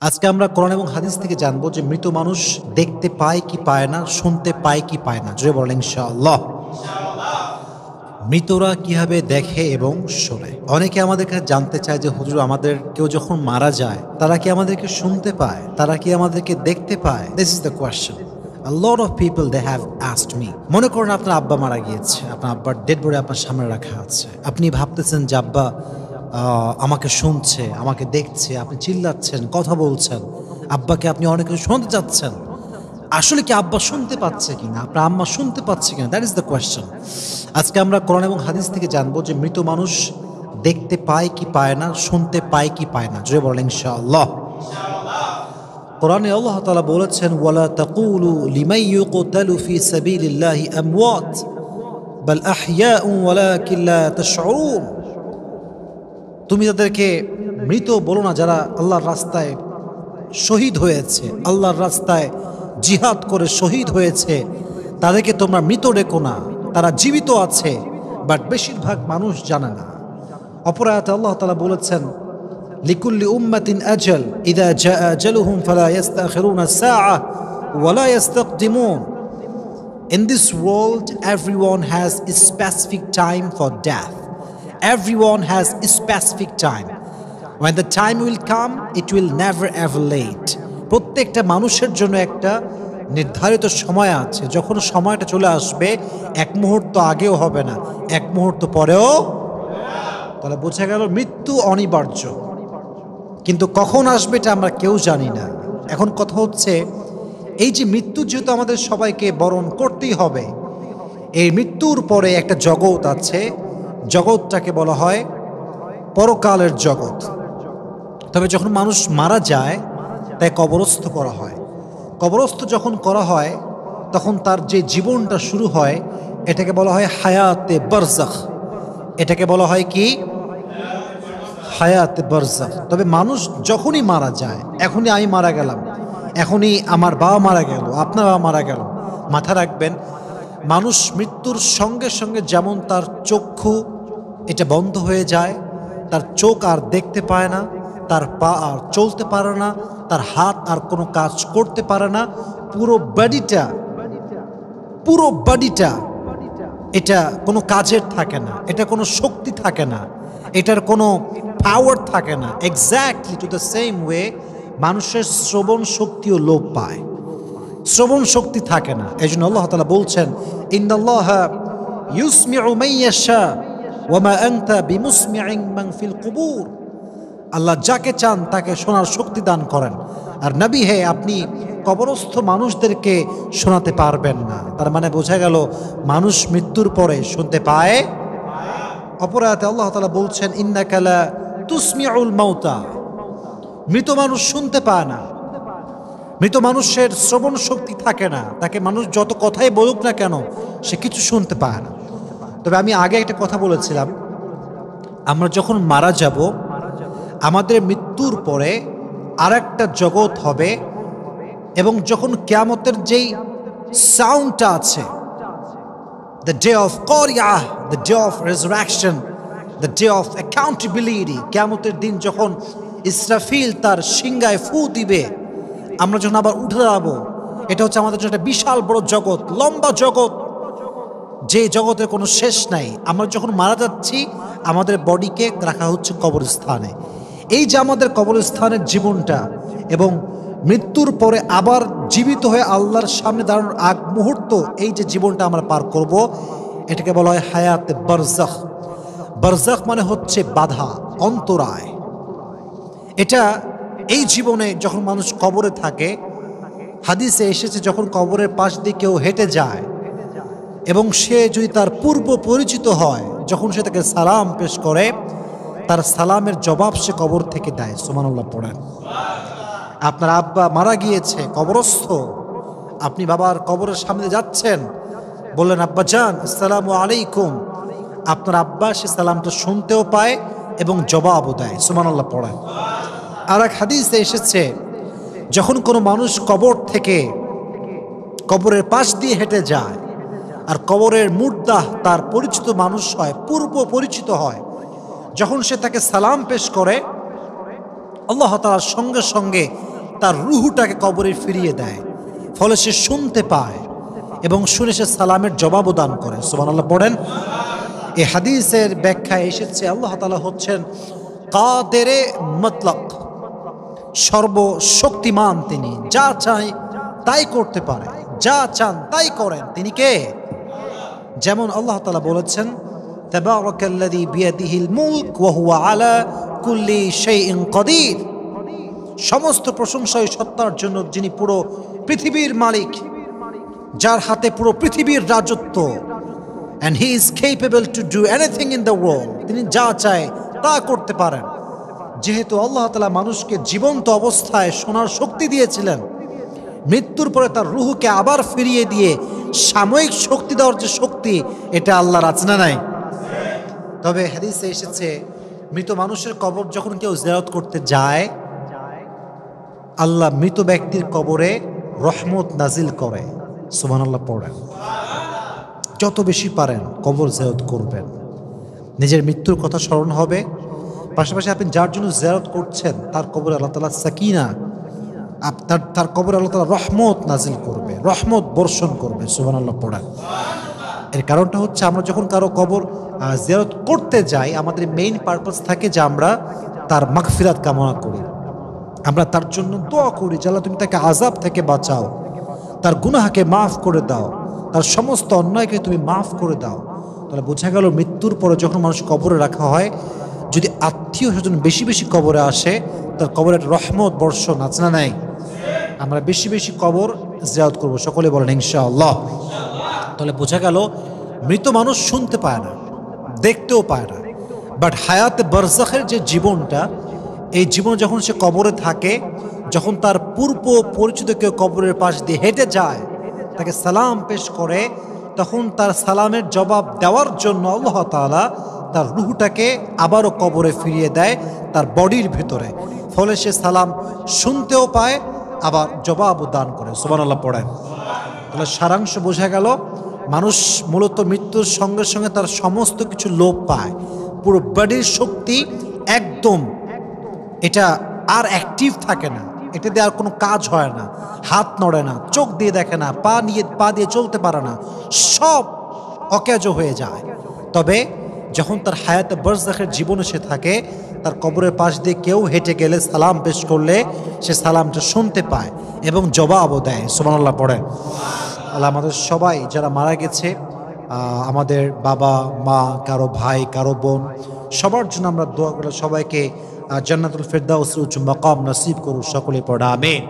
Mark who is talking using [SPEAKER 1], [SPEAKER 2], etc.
[SPEAKER 1] আজকে আমরা কোরআন এবং হাদিস থেকে জানবো যে মৃত মানুষ দেখতে পায় কি পায় না, শুনতে পায় কি পায় না। জোরে বলেন ইনশাআল্লাহ। মৃতরা কিভাবে দেখে এবং শোনে? অনেকে আমাদের কাছে জানতে চায় যে হুজুর, আমাদের কেউ যখন মারা যায় তারা কি আমাদেরকে শুনতে পায়, তারা কি আমাদেরকে দেখতে পায়? This is the question. A lot of people they have asked me. মনে করুন আপনার আব্বা মারা গিয়েছে, আপনার আব্বার ডেড বডি আপনার সামনে রাখা আছে, আপনি ভাবতেছেন যে আব্বা আমাকে শুনছে, আমাকে দেখছে, আপনি চিল্লাচ্ছেন, কথা বলছেন, আব্বাকে আপনি অনেক কিছু শুনতে চাচ্ছেন। আসলে কি আব্বা শুনতে পাচ্ছে কিনা, আপনার আম্মা শুনতে পাচ্ছে কিনা? That is the question. আজকে আমরা কোরআন এবং হাদিস থেকে জানবো যে মৃত মানুষ দেখতে পায় কি পায় না, শুনতে পায় কি পায় না। জোরে বলেন ইনশাআল্লাহ। কোরআনে আল্লাহ তাআলা বলেছেন, ওয়ালা তাকুলু লিমান ইউকতালু ফি সাবিলিল্লাহি আমওয়াত বাল আহইয়াউ ওয়ালাকিন লা তাশউরুন। তুমি তাদেরকে মৃত বলো না, যারা আল্লাহর রাস্তায় শহীদ হয়েছে, আল্লাহর রাস্তায় জিহাদ করে শহীদ হয়েছে, তাদেরকে তোমরা মৃত রেখো না, তারা জীবিত আছে, বাট বেশিরভাগ মানুষ জানে না। অপর আয়াতে আল্লাহ তাআলা বলেছেন, লিকুল্লি উম্মাতিন আজাল ইযা জাআ আজালুহুম ফালা ইস্তাখিরুনা সাআ ওয়ালা ইস্তাকদিমুন। In this world, everyone has a specific time for death. Everyone has a specific time. When the time will come, it will never ever late. প্রত্যেকটা মানুষের জন্য একটা নির্ধারিত সময় আছে। যখন সময়টা চলে আসবে, এক মুহূর্ত আগেও হবে না, এক মুহূর্ত পরেও। তাহলে বোঝা গেল মৃত্যু অনিবার্য, কিন্তু কখন আসবে এটা আমরা কেউ জানি না। এখন কথা হচ্ছে, এই যে মৃত্যু যেহেতু আমাদের সবাইকে বরণ করতেই হবে, এই মৃত্যুর পরে একটা জগৎ আছে, জগৎটাকে বলা হয় পরকালের জগৎ। তবে যখন মানুষ মারা যায় তাই কবরস্থ করা হয়। কবরস্থ যখন করা হয় তখন তার যে জীবনটা শুরু হয়, এটাকে বলা হয় হায়াতে বারজাখ। এটাকে বলা হয় কি? হায়াতে বারজাখ। তবে মানুষ যখনই মারা যায়, এখনই আমি মারা গেলাম, এখনই আমার বাবা মারা গেল, আপনার বাবা মারা গেল, মাথা রাখবেন, মানুষ মৃত্যুর সঙ্গে সঙ্গে যেমন তার চক্ষু এটা বন্ধ হয়ে যায়, তার চোখ আর দেখতে পায় না, তার পা আর চলতে পারে না, তার হাত আর কোনো কাজ করতে পারে না, পুরো বডিটা এটা কোনো কাজের থাকে না, এটা কোনো শক্তি থাকে না, এটার কোনো পাওয়ার থাকে না। Exactly to the same way মানুষের শ্রবণ শক্তিও লোপ পায়, শ্রবণ শক্তি থাকে না। এই জন্য আল্লাহ তাআলা বলছেন, ইন্নাল্লাহা ইউসমিউ মান ইয়াশা ওয়া মা আনতা বিমুসমিইন মান ফিল কুবুর। আল্লাহ যাকে চান তাকে শোনার শক্তি দান করেন, আর নবী হে, আপনি কবরস্থ মানুষদেরকে শোনাতে পারবেন না। তার মানে বোঝা গেল মানুষ মৃত্যুর পরে শুনতে পায়। অপর আয়াতে আল্লাহ তাআলা বলছেন, ইন্নাকা লা তুসমিউল মাউতা। মৃত মানুষ শুনতে পায় না, মৃত মানুষের শ্রবণ শক্তি থাকে না, তাকে মানুষ যত কথাই বলুক না কেন সে কিছু শুনতে পায় না। তবে আমি আগে একটা কথা বলেছিলাম, আমরা যখন মারা যাব, আমাদের মৃত্যুর পরে আর একটা জগৎ হবে, এবং যখন কিয়ামতের যেই সাউন্ডটা আছে, দ্য ডে অফ করিয়াহ, the day of resurrection, the day of accountability, কিয়ামতের দিন যখন ইসরাফিল তার সিংহায় ফু দিবে, আমরা যখন আবার উঠে যাবো, এটা হচ্ছে আমাদের জন্য একটা বিশাল বড় জগৎ, লম্বা জগৎ, যে জগতের কোনো শেষ নাই। আমরা যখন মারা যাচ্ছি, আমাদের বডিকে রাখা হচ্ছে কবরস্থানে। এই যে আমাদের কবরস্থানের জীবনটা এবং মৃত্যুর পরে আবার জীবিত হয়ে আল্লাহর সামনে দাঁড়ানোর আগ মুহূর্ত, এই যে জীবনটা আমরা পার করব, এটাকে বলা হয় হায়াতে বারজাখ। বারজাখ মানে হচ্ছে বাধা, অন্তরায়। এটা এই জীবনে যখন মানুষ কবরে থাকে, হাদিসে এসেছে, যখন কবরের পাশ দিয়ে কেউ হেঁটে যায় এবং সে যদি তার পূর্ব পরিচিত হয়, যখন সে তাকে সালাম পেশ করে, তার সালামের জবাব সে কবর থেকে দেয়। সুবহানাল্লাহ পড়েন। আপনার আব্বা মারা গিয়েছে, কবরস্থ, আপনি বাবার কবরের সামনে যাচ্ছেন, বললেন আব্বা জান আসসালামু আলাইকুম, আপনার আব্বা সে সালামটা শুনতেও পায় এবং জবাবও দেয়। সুবহানাল্লাহ পড়েন। আর এক হাদিসে এসেছে, যখন কোনো মানুষ কবর থেকে কবরের পাশ দিয়ে হেঁটে যায় আর কবরের মুর্দাহ তার পরিচিত মানুষ হয়, পূর্ব পরিচিত হয়, যখন সে তাকে সালাম পেশ করে, আল্লাহ তাআলার সঙ্গে সঙ্গে তার রুহুটাকে কবরে ফিরিয়ে দেয়, ফলে সে শুনতে পায় এবং শুনে সে সালামের জবাবও দান করে। সুবহানাল্লাহ পড়েন। এই হাদিসের ব্যাখ্যায় এসেছে আল্লাহ তাআলা হচ্ছেন কাদেরে মতলক, সর্বশক্তিমান তিনি, যা চাই তাই করতে পারে, যা চান তাই করেন। তিনি কে? যেমন আল্লাহ তাআলা বলেছেন তাবারাকাল্লাযী বিয়াদিহিল মুলক ওয়া হুয়া আলা কুল্লি শাইইন কাদির। সমস্ত প্রশংসা ওই সত্তার জন্য যিনি পুরো পৃথিবীর মালিক, যার হাতে পুরো পৃথিবীর রাজত্ব। and he is capable to do anything in the world, তিনি যা চায় তা করতে পারেন। যেহেতু আল্লাহ তাআলা মানুষকে জীবন্ত অবস্থায় শোনার শক্তি দিয়েছিলেন, মৃত্যুর পরে তার রুহুকে আবার ফিরিয়ে দিয়ে সাময়িক শক্তি দেওয়ার যে শক্তি, এটা আল্লাহর আছে না নাই? তবে হাদিসে এসেছে মৃত মানুষের কবর যখন কেউ জিয়ারত করতে যায়, আল্লাহ মৃত ব্যক্তির কবরে রহমত নাজিল করে। সুবহানাল্লাহ পড়েন। যত বেশি পারেন কবর জিয়ারত করবেন, নিজের মৃত্যুর কথা স্মরণ হবে, পাশাপাশি আপনি যার জন্য জিয়ারত করছেন তার কবরে আল্লাহ তাআলা সাকিনা, তার কবরে আল্লাহ তাআলা রহমত নাজিল করবে, রহমত বর্ষণ করবে। সুবহানাল্লাহ পড়েন। এর কারণটা হচ্ছে আমরা যখন কারো কবর জিয়ারত করতে যাই, আমাদের মেইন পারপাস থাকে যে আমরা তার মাগফিরাত কামনা করি, আমরা তার জন্য দোয়া করি যে আল্লাহ তুমি তাকে আযাব থেকে বাঁচাও, তার গুনাহকে মাফ করে দাও, তার সমস্ত অন্যায়কে তুমি মাফ করে দাও। তাহলে বোঝা গেল মৃত্যুর পরে যখন মানুষ কবরে রাখা হয়, যদি আত্মীয় স্বজন বেশি বেশি কবরে আসে, তার কবরে একটা রহমত বর্ষণ আছে না নাই? আমরা বেশি বেশি কবর জিয়ারত করব, সকলে বলেন ইনশাআল্লাহ। তাহলে বোঝা গেল মৃত মানুষ শুনতে পায় না, দেখতেও পায় না, বাট হায়াতে বারজাখের যে জীবনটা, এই জীবন যখন সে কবরে থাকে, যখন তার পূর্ব পরিচিত কেউ কবরের পাশ দিয়ে হেঁটে যায়, তাকে সালাম পেশ করে, তখন তার সালামের জবাব দেওয়ার জন্য আল্লাহ তাআলা তার রুহটাকে আবারও কবরে ফিরিয়ে দেয় তার বডির ভিতরে, ফলে সে সালাম শুনতেও পায়, আবার জবাবও দান করে। সুবহানাল্লাহ পড়েন। তাহলে সারাংশ বোঝা গেল, মানুষ মূলত মৃত্যুর সঙ্গে সঙ্গে তার সমস্ত কিছু লোপ পায়, পুরো বডির শক্তি একদম এটা আর অ্যাক্টিভ থাকে না, এটা দিয়ে আর কোনো কাজ হয় না, হাত নড়ে না, চোখ দিয়ে দেখে না, পা দিয়ে চলতে পারে না, সব অকেজ হয়ে যায়। তবে যখন তার হায়াতে বারজাখের জীবনে সে থাকে, তার কবরের পাশ দিয়ে কেউ হেঁটে গেলে সালাম পেশ করলে সে সালামটা শুনতে পায় এবং জবাবও দেয়। সুবহানাল্লাহ পড়েন। আল্লাহ আমাদের সবাই যারা মারা গেছে, আমাদের বাবা মা, কারো ভাই, কারো বোন, সবার জন্য আমরা দোয়া করে সবাইকে জান্নাতুল ফেরদাউসের উচ্চ মাকাম নসিব করুন, সকলে পড়া আমিন।